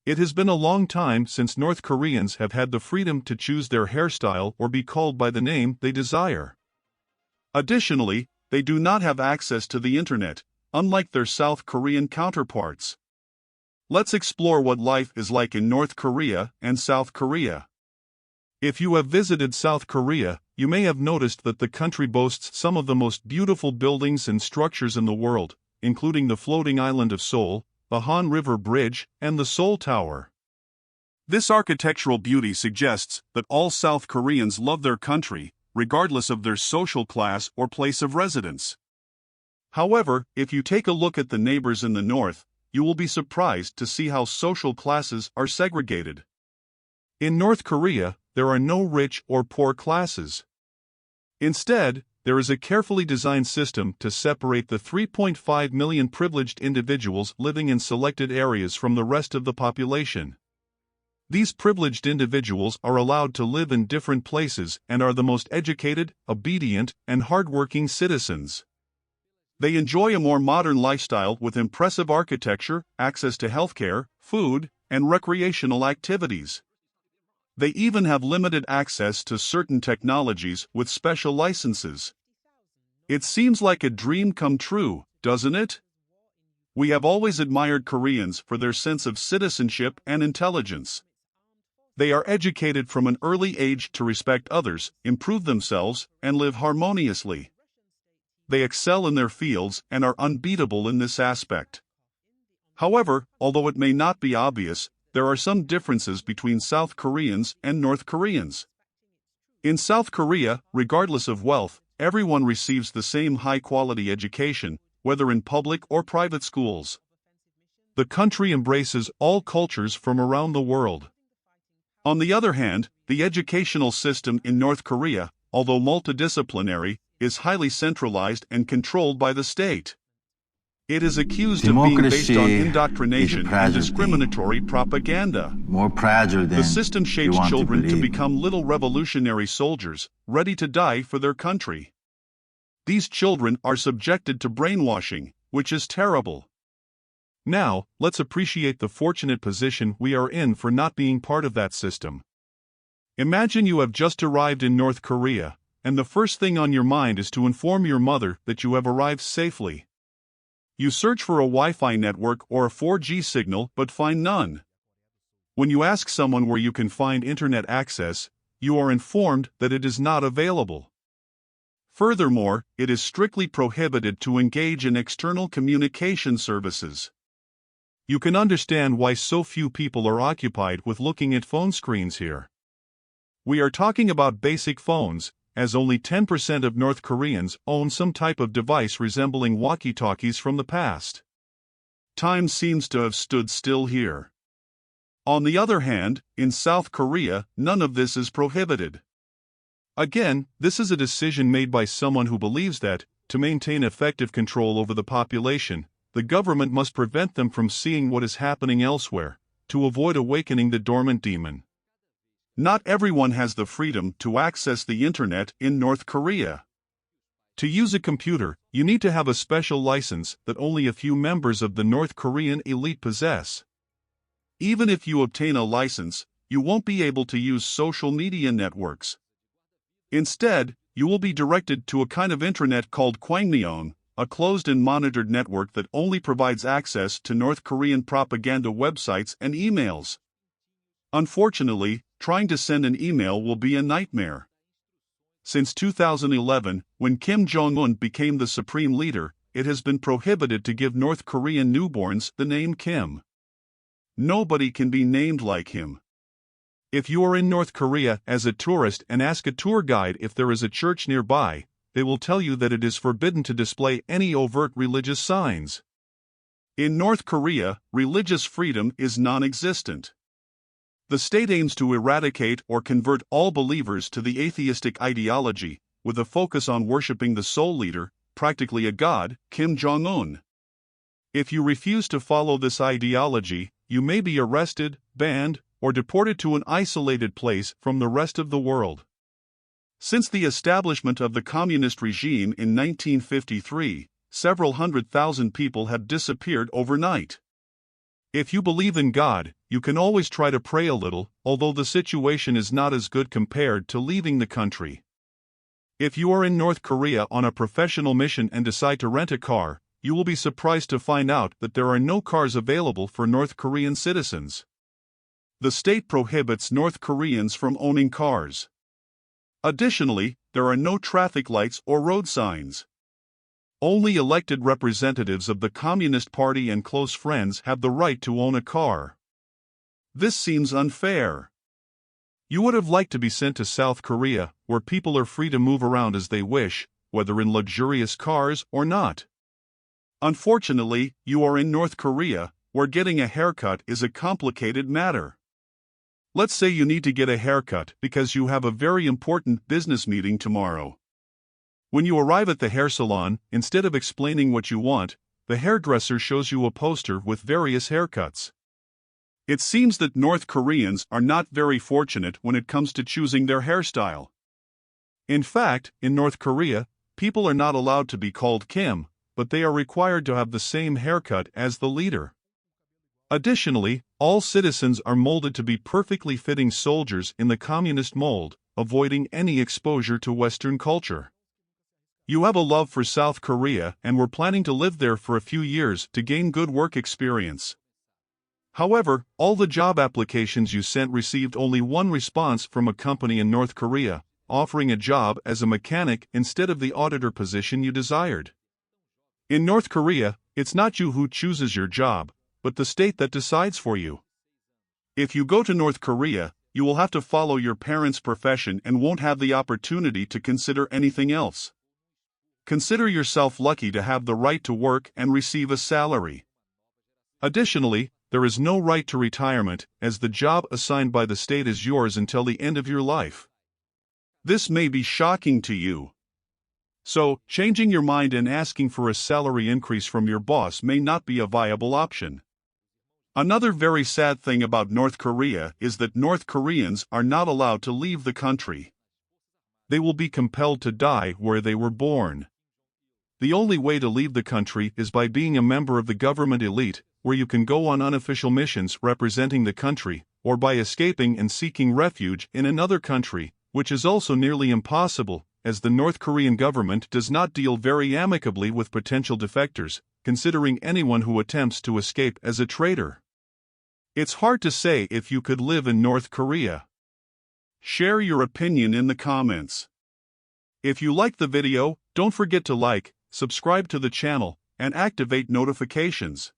It has been a long time since North Koreans have had the freedom to choose their hairstyle or be called by the name they desire. Additionally, they do not have access to the internet, unlike their South Korean counterparts. Let's explore what life is like in North Korea and South Korea. If you have visited South Korea, you may have noticed that the country boasts some of the most beautiful buildings and structures in the world, including the floating island of Seoul, the Han River Bridge, and the Seoul Tower. This architectural beauty suggests that all South Koreans love their country, regardless of their social class or place of residence. However, if you take a look at the neighbors in the north, you will be surprised to see how social classes are segregated. In North Korea, there are no rich or poor classes. Instead, there is a carefully designed system to separate the 3.5 million privileged individuals living in selected areas from the rest of the population. These privileged individuals are allowed to live in different places and are the most educated, obedient, and hardworking citizens. They enjoy a more modern lifestyle with impressive architecture, access to healthcare, food, and recreational activities. They even have limited access to certain technologies with special licenses. It seems like a dream come true, doesn't it? We have always admired Koreans for their sense of citizenship and intelligence. They are educated from an early age to respect others, improve themselves, and live harmoniously. They excel in their fields and are unbeatable in this aspect. However, although it may not be obvious, there are some differences between South Koreans and North Koreans. In South Korea, regardless of wealth, everyone receives the same high-quality education, whether in public or private schools. The country embraces all cultures from around the world. On the other hand, the educational system in North Korea, although multidisciplinary, is highly centralized and controlled by the state. It is accused of being based on indoctrination and discriminatory propaganda. The system shapes children to become little revolutionary soldiers, ready to die for their country. These children are subjected to brainwashing, which is terrible. Now, let's appreciate the fortunate position we are in for not being part of that system. Imagine you have just arrived in North Korea, and the first thing on your mind is to inform your mother that you have arrived safely. You search for a Wi-Fi network or a 4G signal but find none. When you ask someone where you can find internet access, you are informed that it is not available. Furthermore, it is strictly prohibited to engage in external communication services. You can understand why so few people are occupied with looking at phone screens here. We are talking about basic phones, as only 10% of North Koreans own some type of device resembling walkie-talkies from the past. Time seems to have stood still here. On the other hand, in South Korea, none of this is prohibited. Again, this is a decision made by someone who believes that, to maintain effective control over the population, the government must prevent them from seeing what is happening elsewhere, to avoid awakening the dormant demon. Not everyone has the freedom to access the internet in North Korea. To use a computer, you need to have a special license that only a few members of the North Korean elite possess. Even if you obtain a license, you won't be able to use social media networks. Instead, you will be directed to a kind of internet called Kwangmyeon, a closed and monitored network that only provides access to North Korean propaganda websites and emails. Unfortunately, trying to send an email will be a nightmare. Since 2011, when Kim Jong-un became the supreme leader, it has been prohibited to give North Korean newborns the name Kim. Nobody can be named like him. If you are in North Korea as a tourist and ask a tour guide if there is a church nearby, they will tell you that it is forbidden to display any overt religious signs. In North Korea, religious freedom is non-existent. The state aims to eradicate or convert all believers to the atheistic ideology, with a focus on worshipping the sole leader, practically a god, Kim Jong-un. If you refuse to follow this ideology, you may be arrested, banned, or deported to an isolated place from the rest of the world. Since the establishment of the communist regime in 1953, several 100,000 people have disappeared overnight. If you believe in God, you can always try to pray a little, although the situation is not as good compared to leaving the country. If you are in North Korea on a professional mission and decide to rent a car, you will be surprised to find out that there are no cars available for North Korean citizens. The state prohibits North Koreans from owning cars. Additionally, there are no traffic lights or road signs. Only elected representatives of the Communist Party and close friends have the right to own a car. This seems unfair. You would have liked to be sent to South Korea, where people are free to move around as they wish, whether in luxurious cars or not. Unfortunately, you are in North Korea, where getting a haircut is a complicated matter. Let's say you need to get a haircut because you have a very important business meeting tomorrow. When you arrive at the hair salon, instead of explaining what you want, the hairdresser shows you a poster with various haircuts. It seems that North Koreans are not very fortunate when it comes to choosing their hairstyle. In fact, in North Korea, people are not allowed to be called Kim, but they are required to have the same haircut as the leader. Additionally, all citizens are molded to be perfectly fitting soldiers in the communist mold, avoiding any exposure to Western culture. You have a love for South Korea and were planning to live there for a few years to gain good work experience. However, all the job applications you sent received only one response from a company in North Korea, offering a job as a mechanic instead of the auditor position you desired. In North Korea, it's not you who chooses your job, but the state that decides for you. If you go to North Korea, you will have to follow your parents' profession and won't have the opportunity to consider anything else. Consider yourself lucky to have the right to work and receive a salary. Additionally, there is no right to retirement, as the job assigned by the state is yours until the end of your life. This may be shocking to you. So, changing your mind and asking for a salary increase from your boss may not be a viable option. Another very sad thing about North Korea is that North Koreans are not allowed to leave the country. They will be compelled to die where they were born. The only way to leave the country is by being a member of the government elite, where you can go on unofficial missions representing the country, or by escaping and seeking refuge in another country, which is also nearly impossible, as the North Korean government does not deal very amicably with potential defectors, considering anyone who attempts to escape as a traitor. It's hard to say if you could live in North Korea. Share your opinion in the comments. If you liked the video, don't forget to like, subscribe to the channel, and activate notifications.